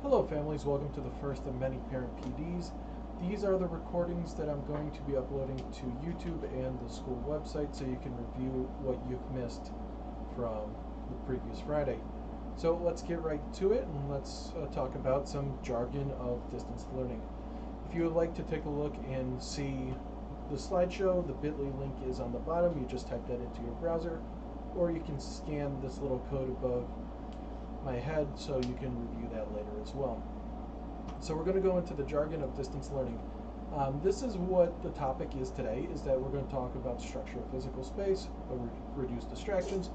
Hello families, welcome to the first of many parent PDs. These are the recordings that I'm going to be uploading to YouTube and the school website so you can review what you've missed from the previous Friday. So let's get right to it and let's talk about some jargon of distance learning. If you would like to take a look and see the slideshow, the bit.ly link is on the bottom. You just type that into your browser, or you can scan this little code above my head so you can review that later as well. So we're going to go into the jargon of distance learning. This is what the topic is today, is that we're going to talk about structure of physical space, reduce distractions,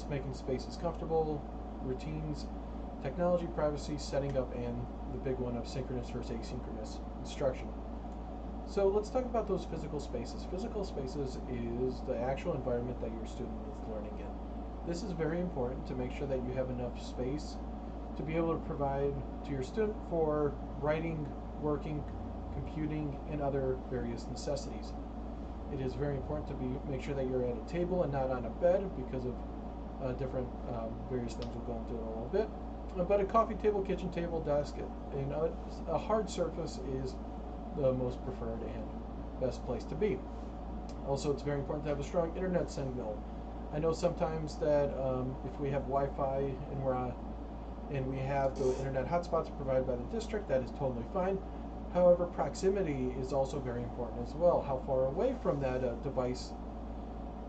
making spaces comfortable, routines, technology, privacy, setting up, and the big one of synchronous versus asynchronous instruction. So let's talk about those physical spaces. Physical spaces is the actual environment that your student is learning in. This is very important to make sure that you have enough space to be able to provide to your student for writing, working, computing, and other various necessities. It is very important to make sure that you're at a table and not on a bed because of different various things we'll go into in a little bit. But a coffee table, kitchen table, desk, and a hard surface is the most preferred and best place to be. Also, it's very important to have a strong internet signal. I know sometimes that if we have Wi-Fi and we have the internet hotspots provided by the district, that is totally fine. However, proximity is also very important as well. How far away from that device,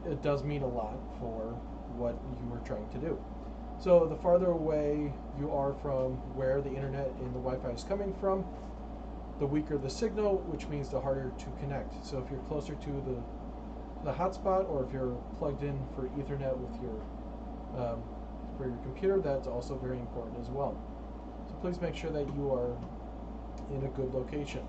it does mean a lot for what you are trying to do. So the farther away you are from where the internet and the Wi-Fi is coming from, the weaker the signal, which means the harder to connect. So if you're closer to the hotspot, or if you're plugged in for Ethernet with for your computer, that's also very important as well. So please make sure that you are in a good location.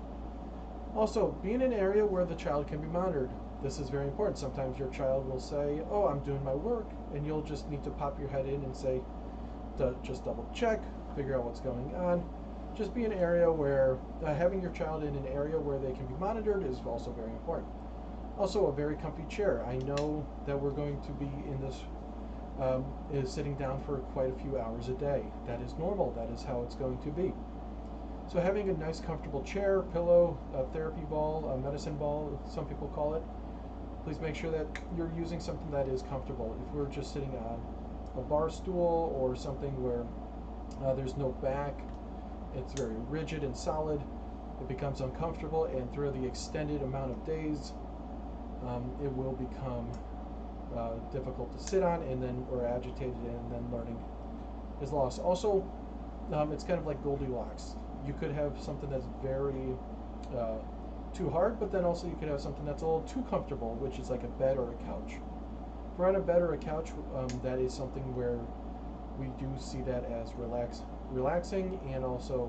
Also, be in an area where the child can be monitored. This is very important. Sometimes your child will say, "Oh, I'm doing my work," and you'll just need to pop your head in and say, "Just double check, figure out what's going on." Just be an area where having your child in an area where they can be monitored is also very important. Also, a very comfy chair. I know that we're going to be in this is sitting down for quite a few hours a day. That is normal. That is how it's going to be. So having a nice comfortable chair, pillow, a therapy ball, a medicine ball, some people call it, please make sure that you're using something that is comfortable. If we're just sitting on a bar stool or something where there's no back, it's very rigid and solid, it becomes uncomfortable, and through the extended amount of days, it will become difficult to sit on, and then we're agitated, and then learning is lost. Also, it's kind of like Goldilocks. You could have something that's very too hard, but then also you could have something that's a little too comfortable, which is like a bed or a couch. If we're on a bed or a couch, that is something where we do see that as relaxing, and also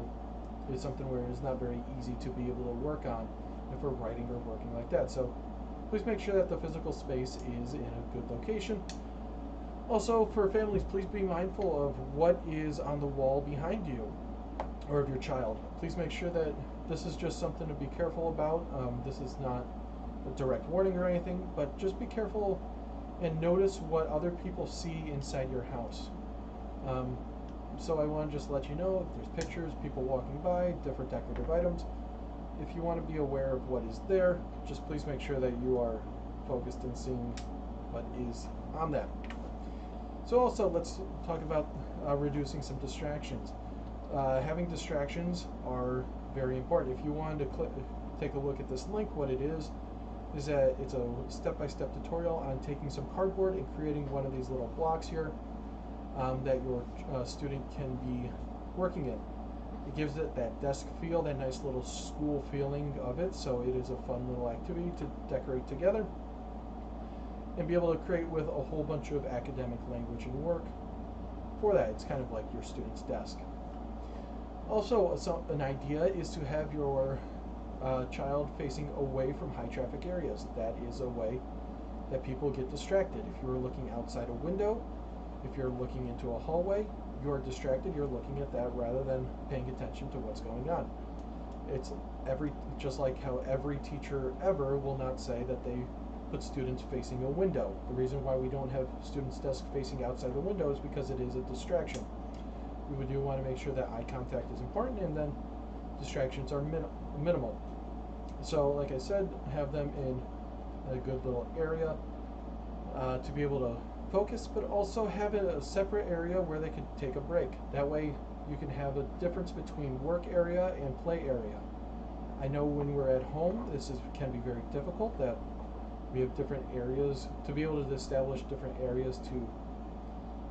is something where it's not very easy to be able to work on if we're writing or working like that. So please make sure that the physical space is in a good location. Also, for families, please be mindful of what is on the wall behind you or of your child. Please make sure that this is just something to be careful about. This is not a direct warning or anything, but just be careful and notice what other people see inside your house. So I want to just let you know, there's pictures, people walking by, different decorative items. If you want to be aware of what is there, just please make sure that you are focused and seeing what is on that. So also, let's talk about reducing some distractions. Having distractions are very important. If you wanted to take a look at this link, what it is that it's a step-by-step tutorial on taking some cardboard and creating one of these little blocks here that your student can be working in. It gives it that desk feel, that nice little school feeling of it, so it is a fun little activity to decorate together and be able to create with a whole bunch of academic language and work for that. It's kind of like your student's desk. Also, an idea is to have your child facing away from high traffic areas. That is a way that people get distracted. If you're looking outside a window, if you're looking into a hallway, you're distracted, you're looking at that rather than paying attention to what's going on. It's just like how every teacher ever will not say that they put students facing a window. The reason why we don't have students' desks facing outside the window is because it is a distraction. we do want to make sure that eye contact is important, and then distractions are minimal. So, like I said, have them in a good little area to be able to focus, but also have a separate area where they could take a break. That way, you can have a difference between work area and play area. I know when we're at home, can be very difficult that we have different areas. To be able to establish different areas to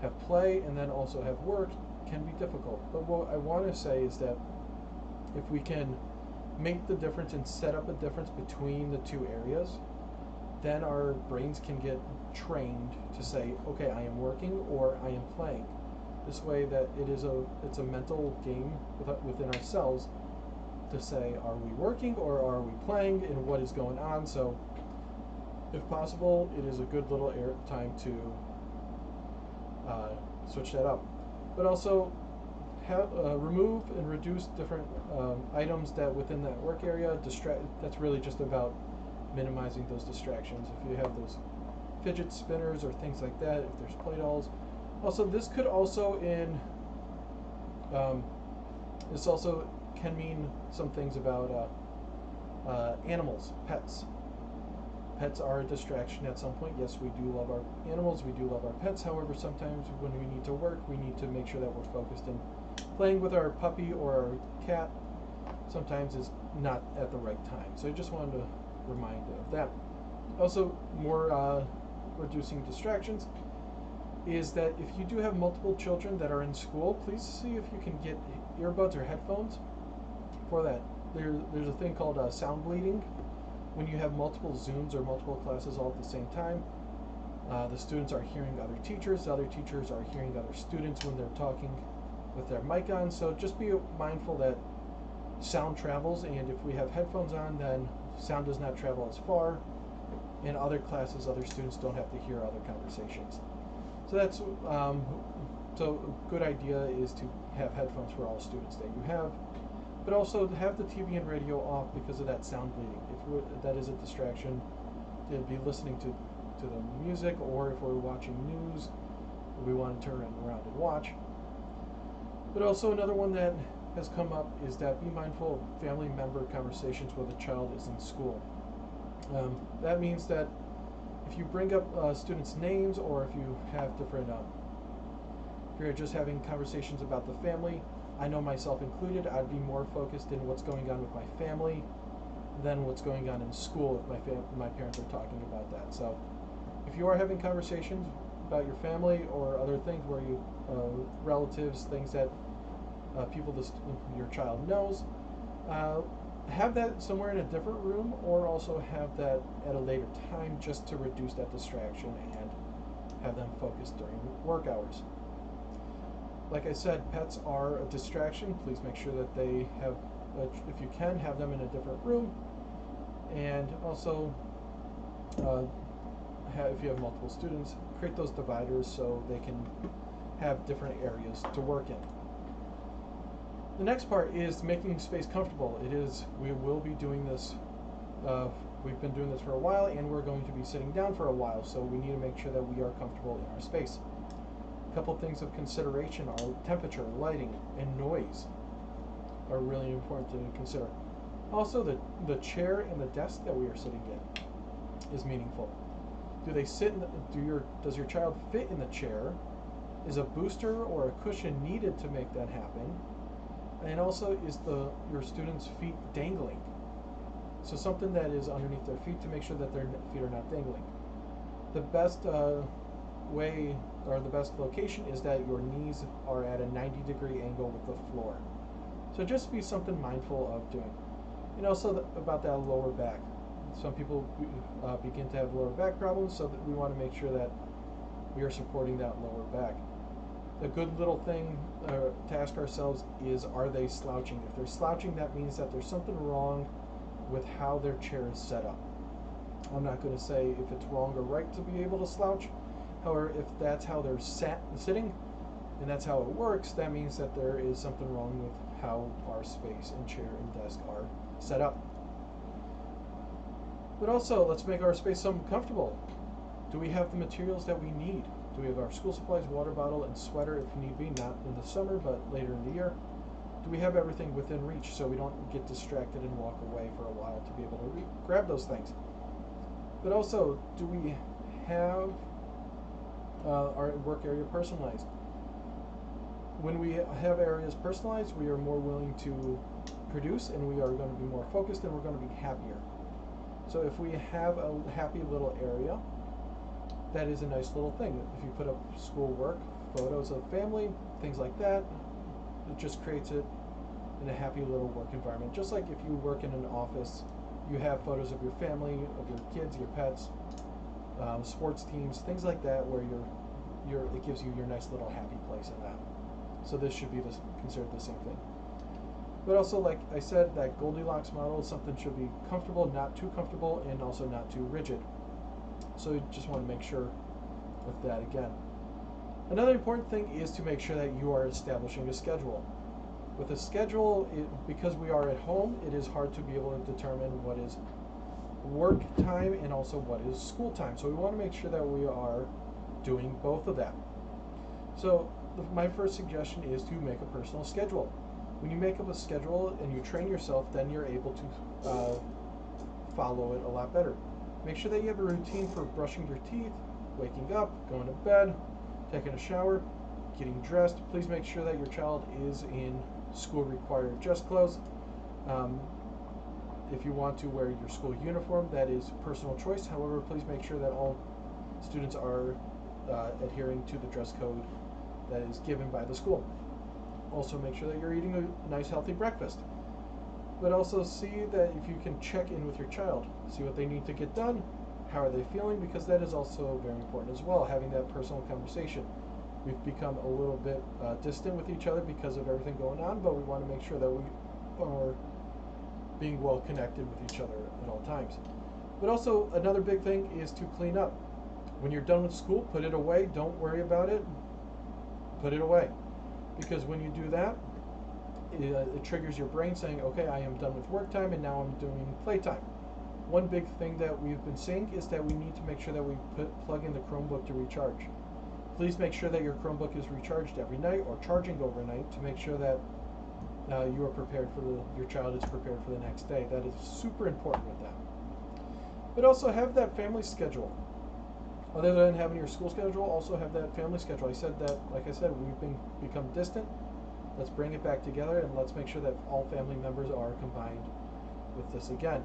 have play and then also have work can be difficult. But what I want to say is that if we can make the difference and set up a difference between the two areas, then our brains can get trained to say, okay, I am working or I am playing. This way that it's a mental game within ourselves to say, are we working or are we playing, and what is going on. So if possible, it is a good little time to switch that up. But also remove and reduce different items that within that work area that's really just about minimizing those distractions. If you have those fidget spinners or things like that, if there's play dolls. Also, this could also this also can mean some things about animals, pets. Pets are a distraction at some point. Yes, we do love our animals, we do love our pets. However, sometimes when we need to work, we need to make sure that we're focused in playing with our puppy or our cat. Sometimes is not at the right time. So I just wanted to remind of that. Also, more reducing distractions is that if you do have multiple children that are in school, please see if you can get earbuds or headphones for that. There's a thing called sound bleeding. When you have multiple Zooms or multiple classes all at the same time, the students are hearing other teachers, the other teachers are hearing other students when they're talking with their mic on. So just be mindful that sound travels, and if we have headphones on, then sound does not travel as far. In other classes, other students don't have to hear other conversations. So that's so a good idea is to have headphones for all students that you have, but also have the TV and radio off because of that sound bleeding. If that is a distraction, to be listening to the music, or if we're watching news, we want to turn around and watch. But also another one that has come up is that be mindful of family member conversations where the child is in school. That means that if you bring up students' names, or if you have different, if you're just having conversations about the family, I know myself included, I'd be more focused in what's going on with my family than what's going on in school if my parents are talking about that. So if you are having conversations about your family or other things where you, relatives, things that people your child knows, have that somewhere in a different room, or also have that at a later time just to reduce that distraction and have them focused during work hours. Like I said, pets are a distraction. Please make sure that they have, if you can, have them in a different room. And also, if you have multiple students, create those dividers so they can have different areas to work in. The next part is making space comfortable. We will be doing this, we've been doing this for a while, and we're going to be sitting down for a while, so we need to make sure that we are comfortable in our space. A couple things of consideration are temperature, lighting, and noise are really important to consider. Also, the chair and the desk that we are sitting in is meaningful. Do they sit does your child fit in the chair? Is a booster or a cushion needed to make that happen? And also, is your students' feet dangling? So something that is underneath their feet to make sure that their feet are not dangling. The best way, or the best location, is that your knees are at a 90-degree angle with the floor. So just be something mindful of doing. And also about that lower back. Some people begin to have lower back problems, so that we want to make sure that we are supporting that lower back. A good little thing to ask ourselves is, are they slouching? If they're slouching, that means that there's something wrong with how their chair is set up. I'm not going to say if it's wrong or right to be able to slouch. However, if that's how they're sitting, and that's how it works, that means that there is something wrong with how our space and chair and desk are set up. But also, let's make our space somewhat comfortable. Do we have the materials that we need? Do we have our school supplies, water bottle, and sweater if need be, not in the summer, but later in the year? Do we have everything within reach so we don't get distracted and walk away for a while to be able to grab those things? But also, do we have our work area personalized? When we have areas personalized, we are more willing to produce, and we are going to be more focused, and we're going to be happier. So if we have a happy little area, that is a nice little thing. If you put up schoolwork, photos of family, things like that, it just creates it in a happy little work environment. Just like if you work in an office, you have photos of your family, of your kids, your pets, sports teams, things like that, where it gives you your nice little happy place in that. So this should be considered the same thing. But also, like I said, that Goldilocks model, something should be comfortable, not too comfortable, and also not too rigid. So you just want to make sure with that again. Another important thing is to make sure that you are establishing a schedule. With a schedule, because we are at home, it is hard to be able to determine what is work time and also what is school time. So we want to make sure that we are doing both of that. So my first suggestion is to make a personal schedule. When you make up a schedule and you train yourself, then you're able to follow it a lot better. Make sure that you have a routine for brushing your teeth, waking up, going to bed, taking a shower, getting dressed. Please make sure that your child is in school required dress clothes. If you want to wear your school uniform, that is personal choice. However, please make sure that all students are adhering to the dress code that is given by the school. Also, make sure that you're eating a nice healthy breakfast. But also see that if you can check in with your child, see what they need to get done, how are they feeling, because that is also very important as well, having that personal conversation. We've become a little bit distant with each other because of everything going on, but we want to make sure that we are being well connected with each other at all times. But also, another big thing is to clean up. When you're done with school, put it away. Don't worry about it. Put it away. Because when you do that, it triggers your brain saying, okay, I am done with work time and now I'm doing playtime. One big thing that we've been seeing is that we need to make sure that we plug in the Chromebook to recharge. Please make sure that your Chromebook is recharged every night or charging overnight to make sure that you are prepared for your child is prepared for the next day. That is super important with that. But also have that family schedule. Other than having your school schedule, also have that family schedule. Like I said, we've become distant. Let's bring it back together and let's make sure that all family members are combined with this again.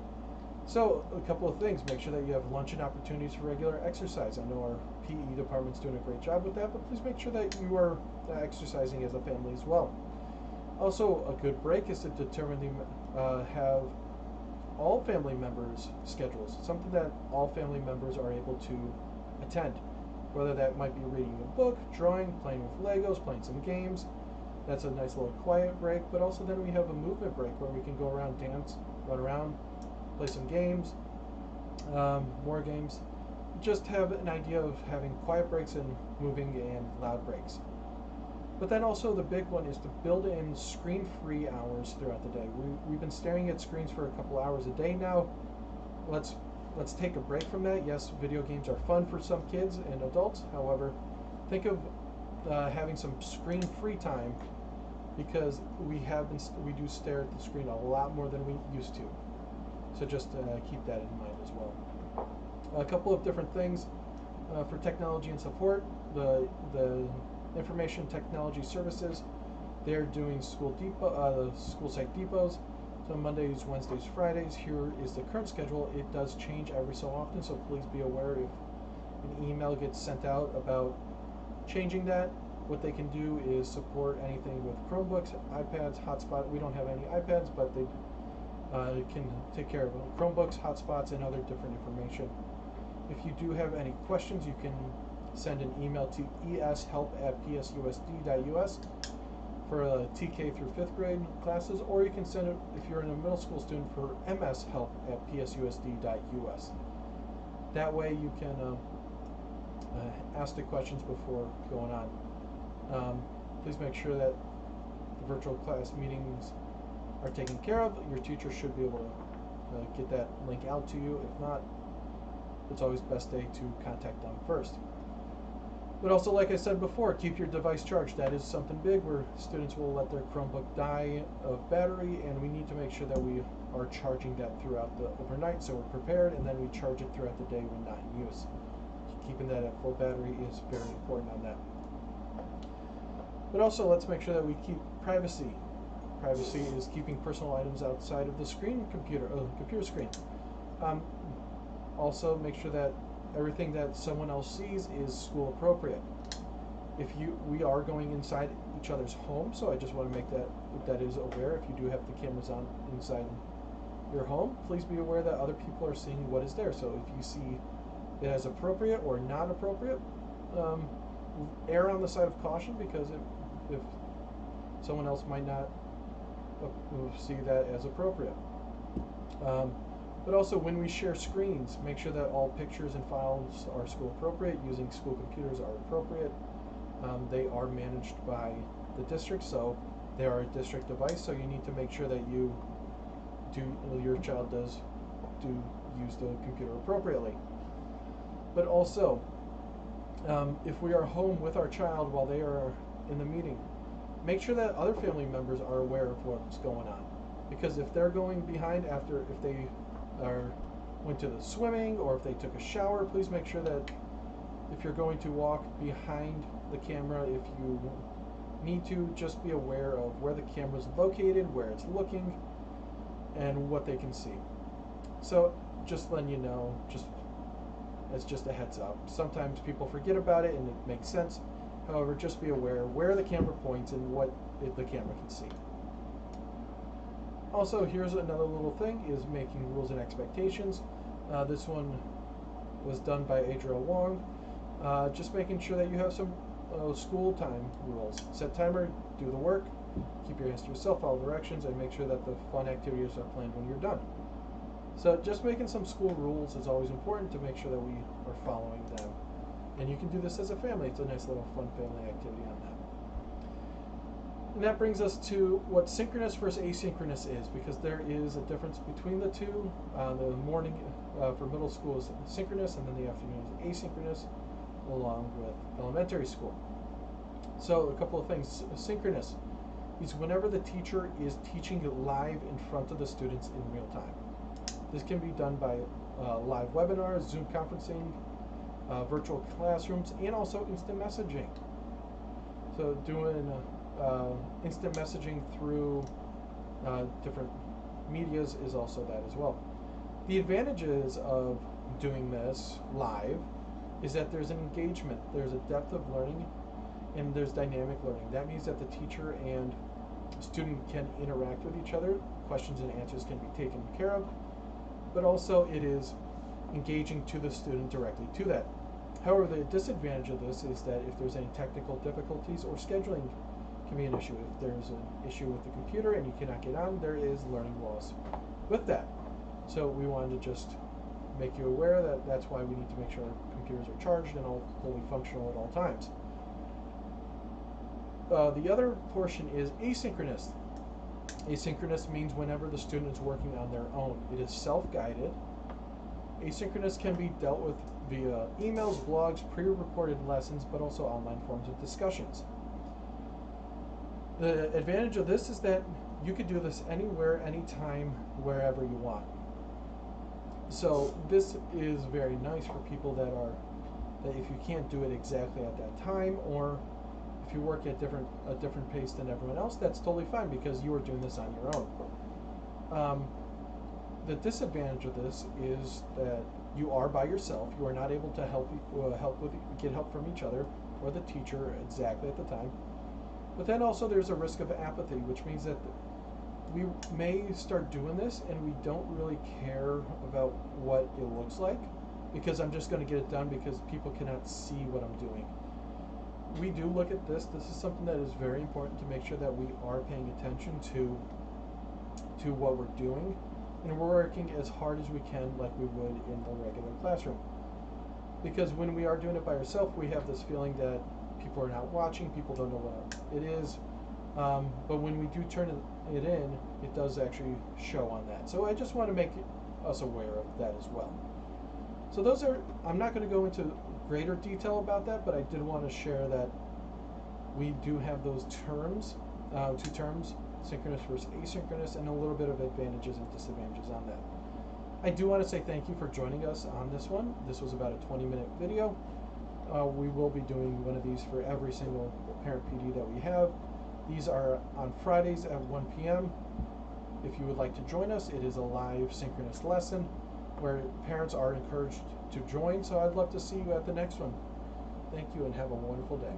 So a couple of things, make sure that you have luncheon opportunities for regular exercise. I know our PE department's doing a great job with that, but please make sure that you are exercising as a family as well. Also, a good break is to have all family members' schedules, something that all family members are able to attend. Whether that might be reading a book, drawing, playing with Legos, playing some games. That's a nice little quiet break, but also then we have a movement break where we can go around, dance, run around, play some games, more games. Just have an idea of having quiet breaks and moving and loud breaks. But then also the big one is to build in screen-free hours throughout the day. We've been staring at screens for a couple hours a day now. Let's take a break from that. Yes, video games are fun for some kids and adults. However, think of having some screen-free time, because we do stare at the screen a lot more than we used to. So just keep that in mind as well. A couple of different things for technology and support. The Information Technology Services, they're doing school site depots. So Mondays, Wednesdays, Fridays. Here is the current schedule. It does change every so often, so please be aware if an email gets sent out about changing that. What they can do is support anything with Chromebooks, iPads, hotspot. We don't have any iPads, but they can take care of Chromebooks, hotspots, and other different information. If you do have any questions, you can send an email to eshelp@psusd.us for TK through 5th grade classes, or you can send it if you're in a middle school student for mshelp@psusd.us. That way you can ask the questions before going on. Please make sure that the virtual class meetings are taken care of. Your teacher should be able to get that link out to you. If not, it's always best day to contact them first. But also, like I said before, keep your device charged. That is something big where students will let their Chromebook die of battery, and we need to make sure that we are charging that throughout the overnight so we're prepared, and then we charge it throughout the day when not in use. Keeping that at full battery is very important on that. But also, let's make sure that we keep privacy. Privacy is keeping personal items outside of the computer screen. Um, Also, make sure that everything that someone else sees is school appropriate. We are going inside each other's home, so I just want to make that is aware. If you do have the cameras on inside your home, please be aware that other people are seeing what is there. So if you see it as appropriate or not appropriate, err on the side of caution, because if someone else might not see that as appropriate. But also, when we share screens, make sure that all pictures and files are school appropriate. Using school computers are appropriate. They are managed by the district, so they are a district device. So you need to make sure that your child does use the computer appropriately. But also, if we are home with our child while they are in the meeting, make sure that other family members are aware of what's going on. Because if they're going behind if they went to the swimming or if they took a shower, please make sure that if you're going to walk behind the camera, if you need to, just be aware of where the camera is located, where it's looking, and what they can see. So just letting you know, as just a heads up. Sometimes people forget about it and it makes sense. However, just be aware where the camera points and what the camera can see. Also, here's another little thing, is making rules and expectations. This one was done by Adriel Wong. Just making sure that you have some school time rules. Set timer, do the work, keep your hands to yourself, follow directions, and make sure that the fun activities are planned when you're done. So just making some school rules is always important to make sure that we are following them. And you can do this as a family. It's a nice little fun family activity on that. And that brings us to what synchronous versus asynchronous is, because there is a difference between the two. The morning for middle school is synchronous, and then the afternoon is asynchronous, along with elementary school. So a couple of things. Synchronous is whenever the teacher is teaching live in front of the students in real time. This can be done by live webinars, Zoom conferencing, virtual classrooms, and also instant messaging. So doing instant messaging through different medias is also that as well. The advantages of doing this live is that there's an engagement, there's a depth of learning, and there's dynamic learning. That means that the teacher and student can interact with each other, questions and answers can be taken care of, but also it is engaging to the student directly to that. However, the disadvantage of this is that if there's any technical difficulties or scheduling can be an issue. If there's an issue with the computer and you cannot get on, there is learning loss with that. So we wanted to just make you aware that that's why we need to make sure our computers are charged and all fully functional at all times. The other portion is asynchronous. Asynchronous means whenever the student is working on their own. It is self-guided. Asynchronous can be dealt with via emails, blogs, pre-recorded lessons, but also online forums of discussions. The advantage of this is that you could do this anywhere, anytime, wherever you want. So this is very nice for people that if you can't do it exactly at that time, or if you work at a different pace than everyone else, that's totally fine because you are doing this on your own. The disadvantage of this is that you are by yourself. You are not able to get help from each other or the teacher exactly at the time. But then also there's a risk of apathy, which means that we may start doing this and we don't really care about what it looks like, because I'm just going to get it done because people cannot see what I'm doing. We do look at this. This is something that is very important to make sure that we are paying attention to what we're doing, and we're working as hard as we can like we would in the regular classroom. Because when we are doing it by ourselves, we have this feeling that people are not watching, people don't know what it is. But when we do turn it in, it does actually show on that. So I just want to make us aware of that as well. So I'm not going to go into greater detail about that, but I did want to share that we do have those terms, two terms, synchronous versus asynchronous, and a little bit of advantages and disadvantages on that. I do want to say thank you for joining us on this one. This was about a 20-minute video. We will be doing one of these for every single parent PD that we have. These are on Fridays at 1 p.m. If you would like to join us, it is a live synchronous lesson where parents are encouraged to join, so I'd love to see you at the next one. Thank you and have a wonderful day.